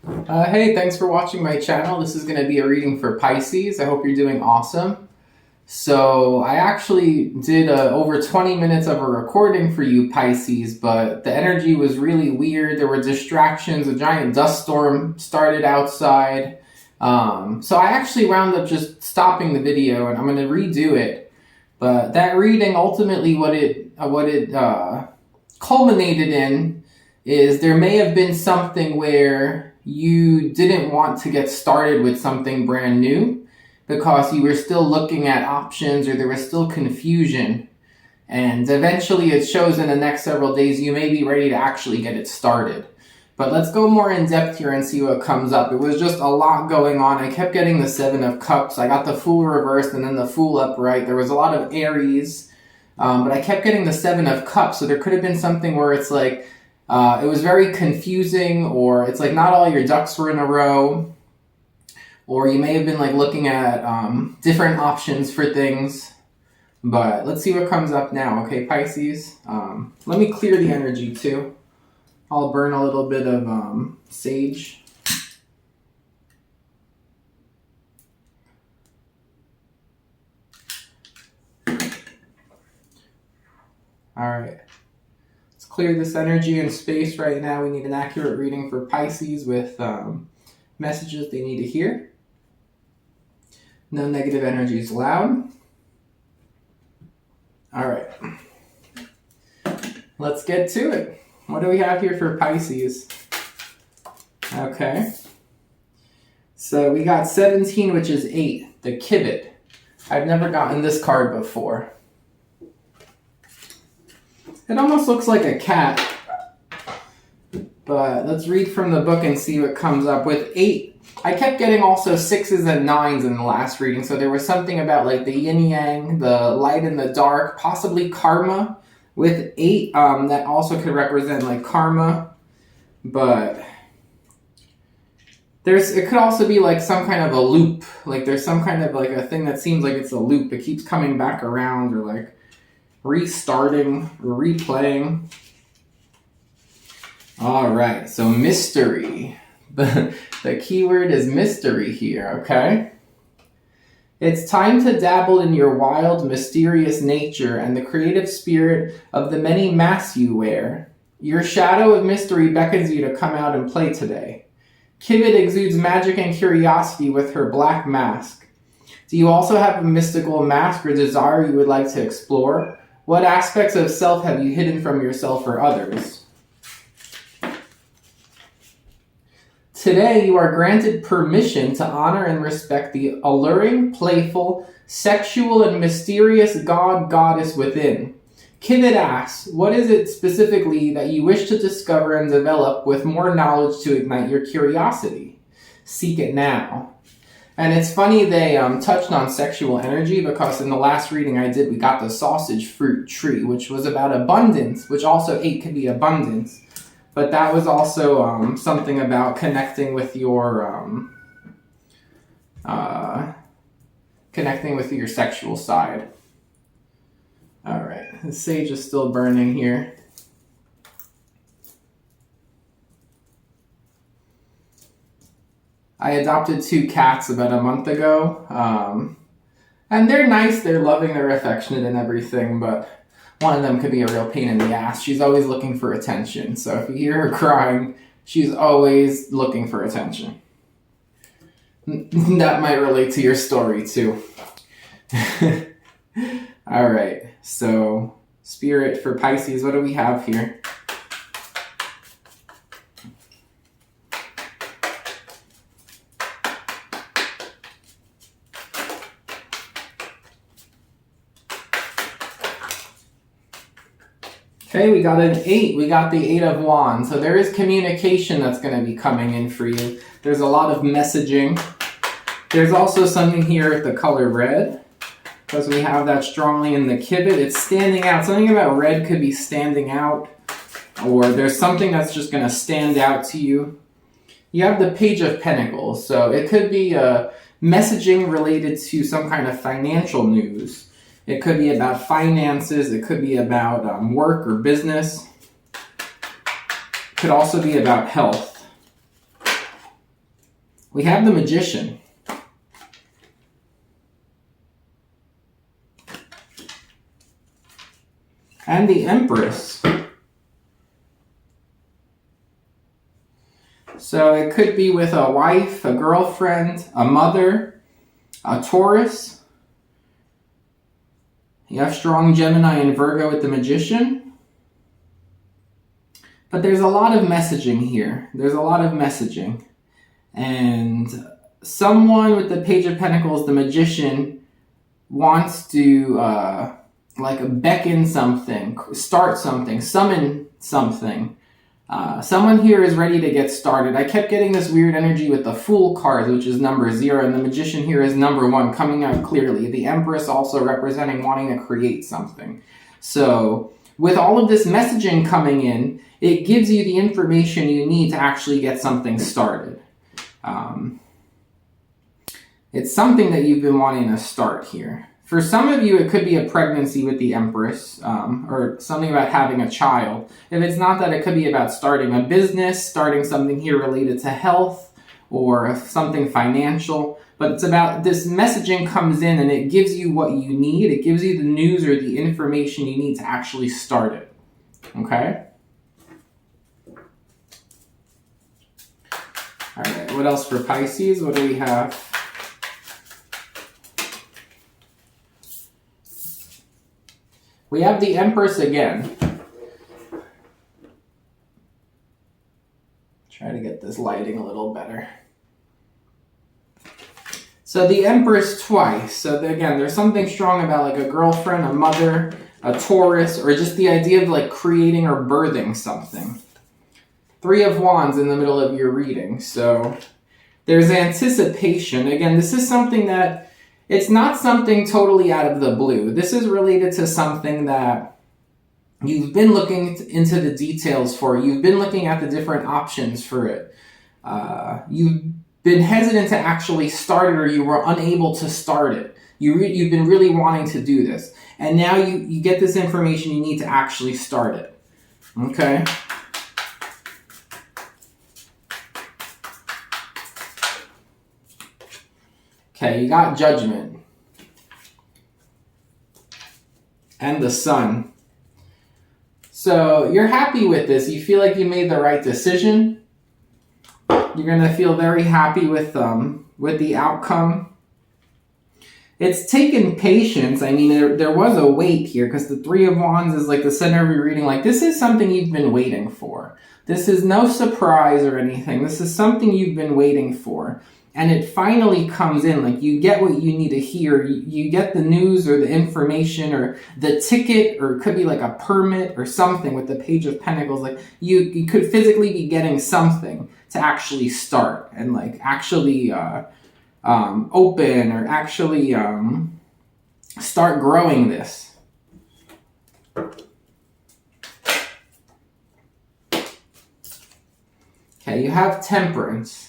Hey, thanks for watching my channel. This is going to be a reading for Pisces. I hope you're doing awesome. So I actually did over 20 minutes of a recording for you, Pisces, but the energy was really weird. There were distractions. A giant dust storm started outside. So I actually wound up just stopping the video, and I'm going to redo it. But that reading, ultimately, what it culminated in is there may have been something where you didn't want to get started with something brand new because you were still looking at options or there was still confusion. And eventually it shows in the next several days you may be ready to actually get it started. But let's go more in depth here and see what comes up. It was just a lot going on. I kept getting the Seven of Cups. I got the Fool reversed and then the Fool upright. There was a lot of Aries, but I kept getting the Seven of Cups. So there could have been something where it's like, it was very confusing, or it's like not all your ducks were in a row, or you may have been like looking at different options for things. But let's see what comes up now, okay, Pisces? Let me clear the energy too. I'll burn a little bit of sage. All right. Clear this energy and space right now. We need an accurate reading for Pisces with messages they need to hear. No negative energy is allowed. All right. Let's get to it. What do we have here for Pisces? Okay. So we got 17, which is 8, the Kibit. I've never gotten this card before. It almost looks like a cat, but let's read from the book and see what comes up. With 8, I kept getting also 6s and 9s in the last reading, so there was something about like the yin-yang, the light and the dark, possibly karma. With 8, that also could represent like karma, but it could also be like some kind of a loop. Like there's some kind of like a thing that seems like it's a loop. It keeps coming back around, or like restarting or replaying. All right, so mystery. The keyword is mystery here, okay? It's time to dabble in your wild, mysterious nature and the creative spirit of the many masks you wear. Your shadow of mystery beckons you to come out and play today. Kibit exudes magic and curiosity with her black mask. Do you also have a mystical mask or desire you would like to explore? What aspects of self have you hidden from yourself or others? Today, you are granted permission to honor and respect the alluring, playful, sexual, and mysterious god-goddess within. Kibit asks, what is it specifically that you wish to discover and develop with more knowledge to ignite your curiosity? Seek it now. And it's funny they touched on sexual energy, because in the last reading I did, we got the sausage fruit tree, which was about abundance, which also 8 could be abundance. But that was also something about connecting with your sexual side. All right, the sage is still burning here. I adopted 2 cats about a month ago, and they're nice, they're loving, they're affectionate and everything, but one of them could be a real pain in the ass. She's always looking for attention, so if you hear her crying, she's always looking for attention. That might relate to your story too. All right, so spirit for Pisces, what do we have here? Okay, we got an 8. We got the 8 of Wands. So there is communication that's going to be coming in for you. There's a lot of messaging. There's also something here with the color red, because we have that strongly in the Kibit. It's standing out. Something about red could be standing out, or there's something that's just going to stand out to you. You have the Page of Pentacles. So it could be messaging related to some kind of financial news. It could be about finances. It could be about work or business. It could also be about health. We have the Magician. And the Empress. So it could be with a wife, a girlfriend, a mother, a Taurus. You have strong Gemini and Virgo with the Magician. But there's a lot of messaging here. There's a lot of messaging. And someone with the Page of Pentacles, the Magician, wants to beckon something, start something, summon something. Someone here is ready to get started. I kept getting this weird energy with the Fool card, which is number 0, and the Magician here is number 1, coming out clearly. The Empress also representing wanting to create something. So with all of this messaging coming in, it gives you the information you need to actually get something started. It's something that you've been wanting to start here. For some of you, it could be a pregnancy with the Empress, or something about having a child. If it's not that, it could be about starting a business, starting something here related to health, or something financial. But it's about this messaging comes in and it gives you what you need. It gives you the news or the information you need to actually start it. Okay? All right, what else for Pisces? What do we have? We have the Empress again. Try to get this lighting a little better. So the Empress twice. So again, there's something strong about like a girlfriend, a mother, a Taurus, or just the idea of like creating or birthing something. 3 of Wands in the middle of your reading. So there's anticipation. Again, this is something that it's not something totally out of the blue. This is related to something that you've been looking into the details for. You've been looking at the different options for it. You've been hesitant to actually start it, or you were unable to start it. You've been really wanting to do this. And now you get this information you need to actually start it. Okay? Okay, you got Judgment. And the Sun. So you're happy with this. You feel like you made the right decision. You're going to feel very happy with the outcome. It's taken patience. I mean, there was a wait here, because the 3 of Wands is like the center of your reading. Like, this is something you've been waiting for. This is no surprise or anything. This is something you've been waiting for. And it finally comes in. Like, you get what you need to hear. You get the news or the information or the ticket, or it could be like a permit or something with the Page of Pentacles. Like, you could physically be getting something to actually start and like actually open or actually start growing this. Okay, you have Temperance.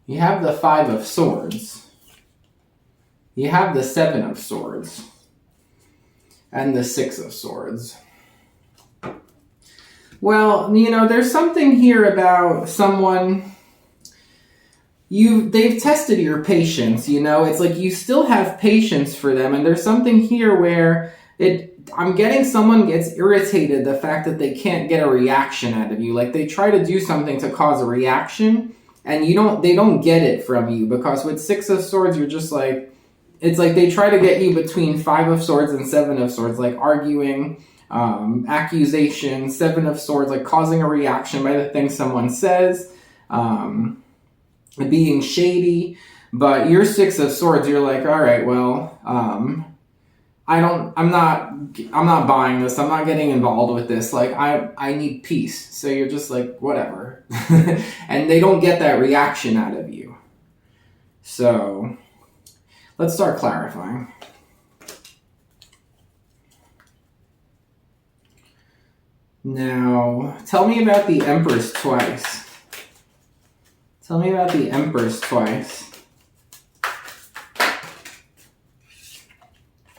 You have the 5 of Swords. You have the 7 of Swords. And the 6 of Swords. Well, you know, there's something here about someone... They've tested your patience, you know? It's like you still have patience for them, and there's something here where I'm getting someone gets irritated the fact that they can't get a reaction out of you. Like, they try to do something to cause a reaction, and they don't get it from you, because with 6 of Swords, you're just like, it's like they try to get you between 5 of Swords and 7 of Swords, like arguing, accusation, 7 of Swords, like causing a reaction by the thing someone says, being shady. But your 6 of Swords, you're like, all right, well, I'm not buying this. I'm not getting involved with this. Like, I need peace. So you're just like, whatever. And they don't get that reaction out of you. So let's start clarifying. Now, tell me about the Empress twice. Tell me about the Empress twice.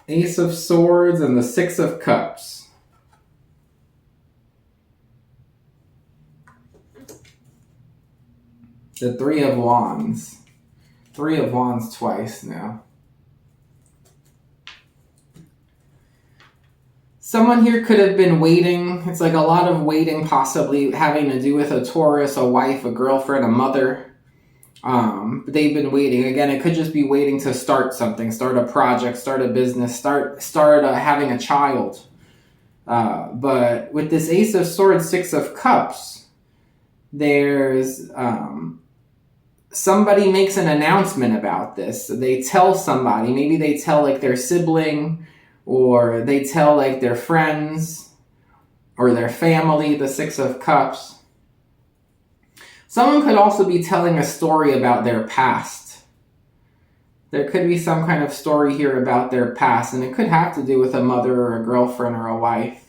Ace of Swords and the 6 of Cups. The Three of Wands. Three of Wands twice now. Someone here could have been waiting. It's like a lot of waiting, possibly having to do with a Taurus, a wife, a girlfriend, a mother. But they've been waiting. Again, it could just be waiting to start something, start a project, start a business, start having a child. But with this Ace of Swords, Six of Cups, there's somebody makes an announcement about this. So they tell somebody, maybe they tell like their sibling, or they tell like their friends or their family, the Six of Cups. Someone could also be telling a story about their past. There could be some kind of story here about their past, and it could have to do with a mother or a girlfriend or a wife.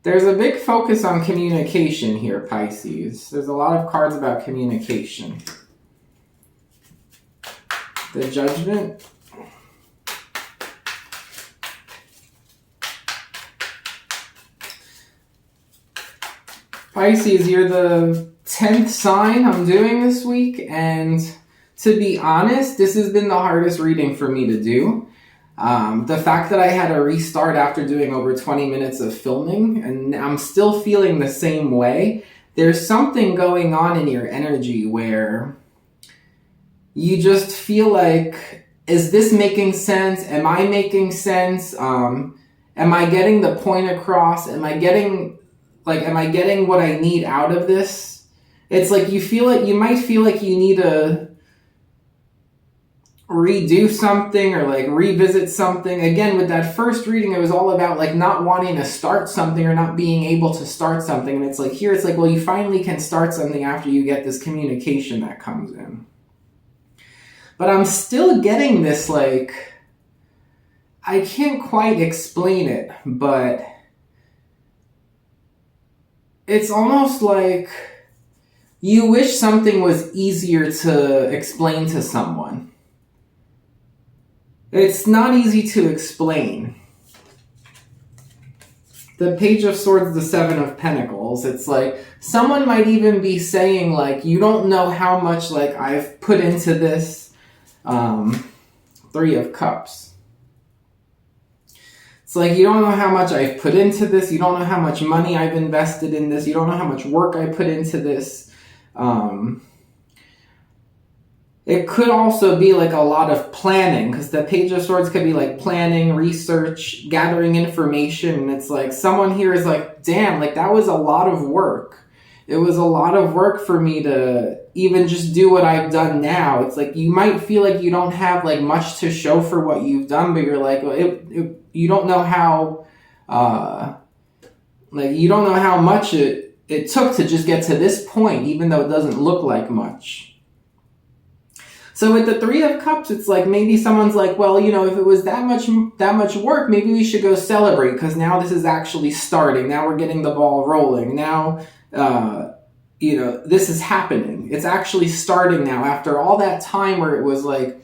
There's a big focus on communication here, Pisces. There's a lot of cards about communication. The Judgment. Pisces, you're the 10th sign I'm doing this week, and to be honest, this has been the hardest reading for me to do. The fact that I had to restart after doing over 20 minutes of filming, and I'm still feeling the same way. There's something going on in your energy where you just feel like, is this making sense? Am I making sense? Am I getting the point across? Am I getting what I need out of this? It's like you might feel like you need to redo something or like revisit something. Again, with that first reading, it was all about like not wanting to start something or not being able to start something. And it's like here, it's like, well, you finally can start something after you get this communication that comes in. But I'm still getting this, like, I can't quite explain it, but it's almost like you wish something was easier to explain to someone. It's not easy to explain. The Page of Swords, the Seven of Pentacles, it's like someone might even be saying like, you don't know how much like I've put into this. Three of Cups. It's like, you don't know how much I've put into this. You don't know how much money I've invested in this. You don't know how much work I put into this. It could also be like a lot of planning, because the Page of Swords could be like planning, research, gathering information. And it's like someone here is like, damn, like that was a lot of work. It was a lot of work for me to even just do what I've done now. It's like you might feel like you don't have like much to show for what you've done, but you're like, well, you don't know how, you don't know how much it took to just get to this point, even though it doesn't look like much. So with the Three of Cups, it's like maybe someone's like, well, you know, if it was that much work, maybe we should go celebrate, because now this is actually starting. Now we're getting the ball rolling. Now, you know, this is happening. It's actually starting now after all that time where it was like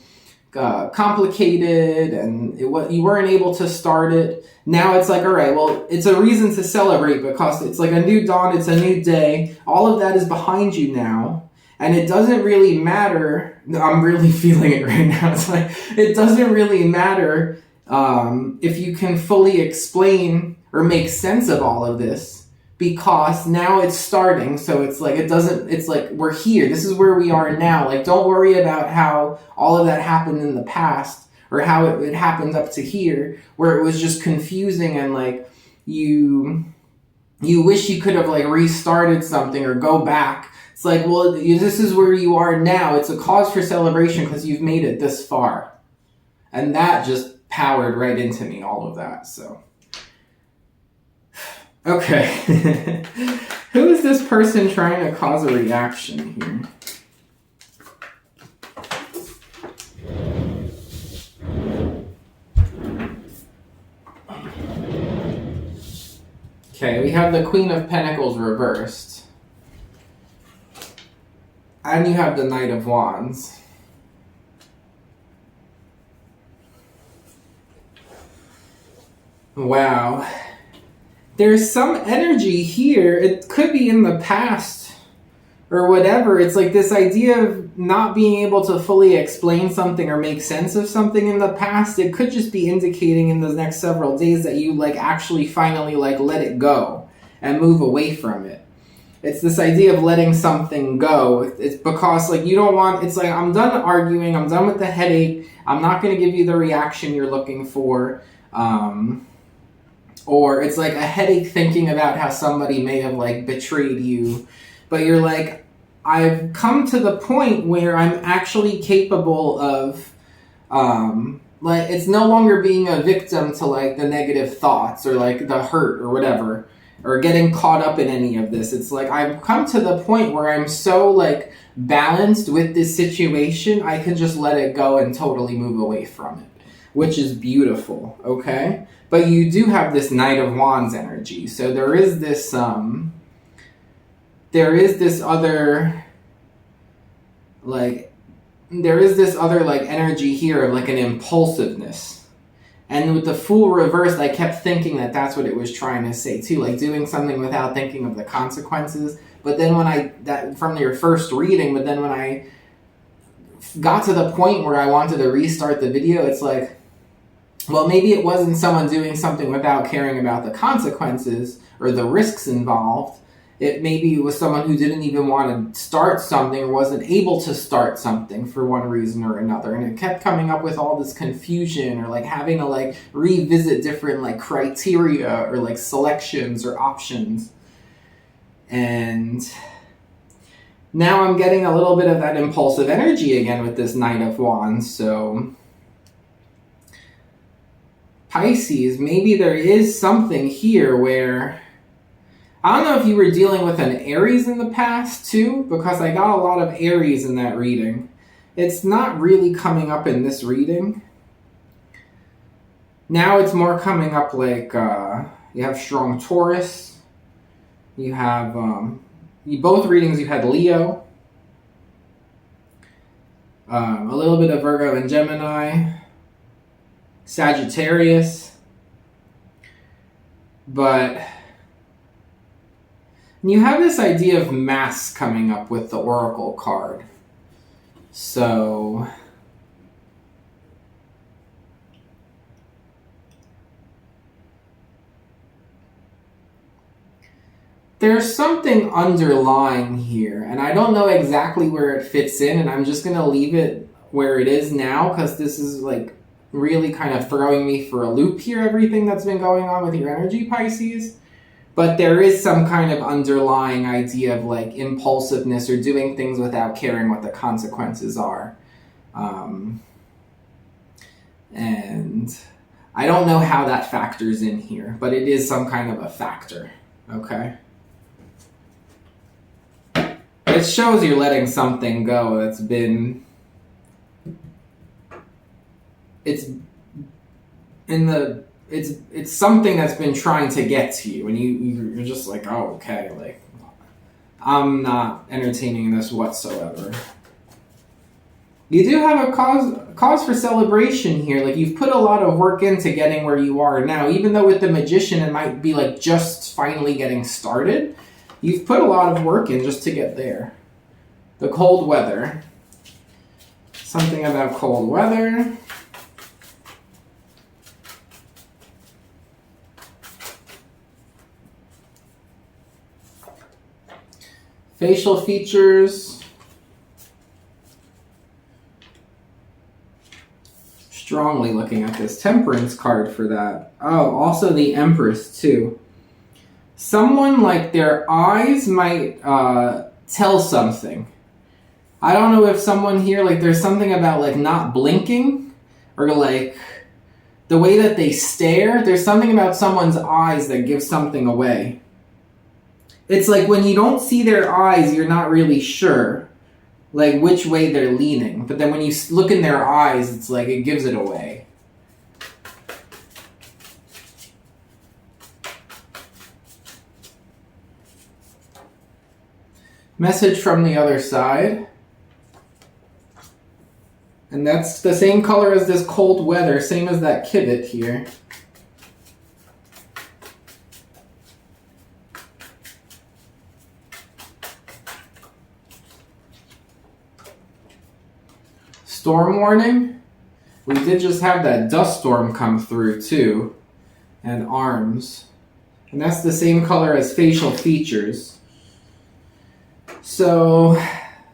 complicated and you weren't able to start it. Now it's like, all right, well, it's a reason to celebrate because it's like a new dawn. It's a new day. All of that is behind you now. And it doesn't really matter. I'm really feeling it right now. It's like, it doesn't really matter if you can fully explain or make sense of all of this, because now it's starting. So it's like, it's like, we're here. This is where we are now. Like, don't worry about how all of that happened in the past or how it happened up to here, where it was just confusing and like you wish you could have like restarted something or go back. It's like, well, this is where you are now. It's a cause for celebration because you've made it this far. And that just powered right into me, all of that. So, okay. Who is this person trying to cause a reaction here? Okay, we have the Queen of Pentacles reversed. And you have the Knight of Wands. Wow. there's some energy here. It could be in the past or whatever. It's like this idea of not being able to fully explain something or make sense of something in the past. It could just be indicating in the next several days that you like actually finally like let it go and move away from it. It's this idea of letting something go. It's because like you don't want, it's like, I'm done arguing, I'm done with the headache, I'm not going to give you the reaction you're looking for. Or it's like a headache thinking about how somebody may have like betrayed you. But you're like, I've come to the point where I'm actually capable of, like, it's no longer being a victim to like the negative thoughts or like the hurt or whatever, or getting caught up in any of this. It's like, I've come to the point where I'm so like balanced with this situation, I can just let it go and totally move away from it, which is beautiful, okay? But you do have this Knight of Wands energy. So there is this other energy here of like an impulsiveness. And with the Fool reversed, I kept thinking that that's what it was trying to say too, like doing something without thinking of the consequences. But then from your first reading, but then when I got to the point where I wanted to restart the video, it's like, well, maybe it wasn't someone doing something without caring about the consequences or the risks involved. It maybe was someone who didn't even want to start something or wasn't able to start something for one reason or another. And it kept coming up with all this confusion or like having to like revisit different like criteria or like selections or options. And now I'm getting a little bit of that impulsive energy again with this Knight of Wands. So Pisces, maybe there is something here where, I don't know if you were dealing with an Aries in the past too, because I got a lot of Aries in that reading. It's not really coming up in this reading. Now it's more coming up like, you have strong Taurus, you have, both readings you had Leo, a little bit of Virgo and Gemini, Sagittarius, but you have this idea of mass coming up with the Oracle card. So there's something underlying here, and I don't know exactly where it fits in, and I'm just going to leave it where it is now because this is like really kind of throwing me for a loop here, everything that's been going on with your energy, Pisces. But there is some kind of underlying idea of like impulsiveness or doing things without caring what the consequences are. And I don't know how that factors in here, but it is some kind of a factor, okay? It shows you're letting something go that's been... It's something that's been trying to get to you, and you're just like, oh, okay, like, I'm not entertaining this whatsoever. You do have a cause for celebration here. Like, you've put a lot of work into getting where you are now, even though with the Magician it might be like just finally getting started. You've put a lot of work in just to get there. The cold weather. Something about cold weather. Facial features. Strongly looking at this Temperance card for that. Oh, also the Empress too. Someone like their eyes might tell something. I don't know if someone here, like there's something about like not blinking or like the way that they stare. There's something about someone's eyes that gives something away. It's like when you don't see their eyes, you're not really sure like which way they're leaning. But then when you look in their eyes, it's like it gives it away. Message from the other side. And that's the same color as this cold weather, same as that Kivit here. Storm warning. We did just have that dust storm come through too. And arms. And that's the same color as facial features. So,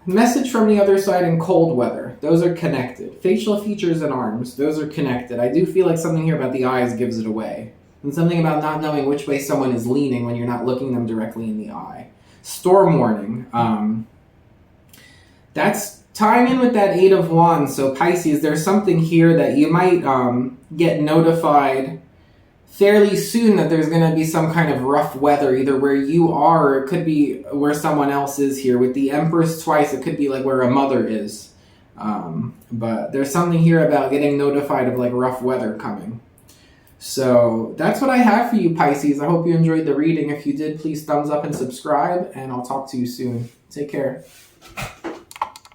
message from the other side and cold weather. Those are connected. Facial features and arms. Those are connected. I do feel like something here about the eyes gives it away. And something about not knowing which way someone is leaning when you're not looking them directly in the eye. Storm warning. That's tying in with that Eight of Wands. So Pisces, there's something here that you might get notified fairly soon that there's going to be some kind of rough weather, either where you are, or it could be where someone else is here. With the Empress twice, it could be like where a mother is. But there's something here about getting notified of like rough weather coming. So that's what I have for you, Pisces. I hope you enjoyed the reading. If you did, please thumbs up and subscribe, and I'll talk to you soon. Take care.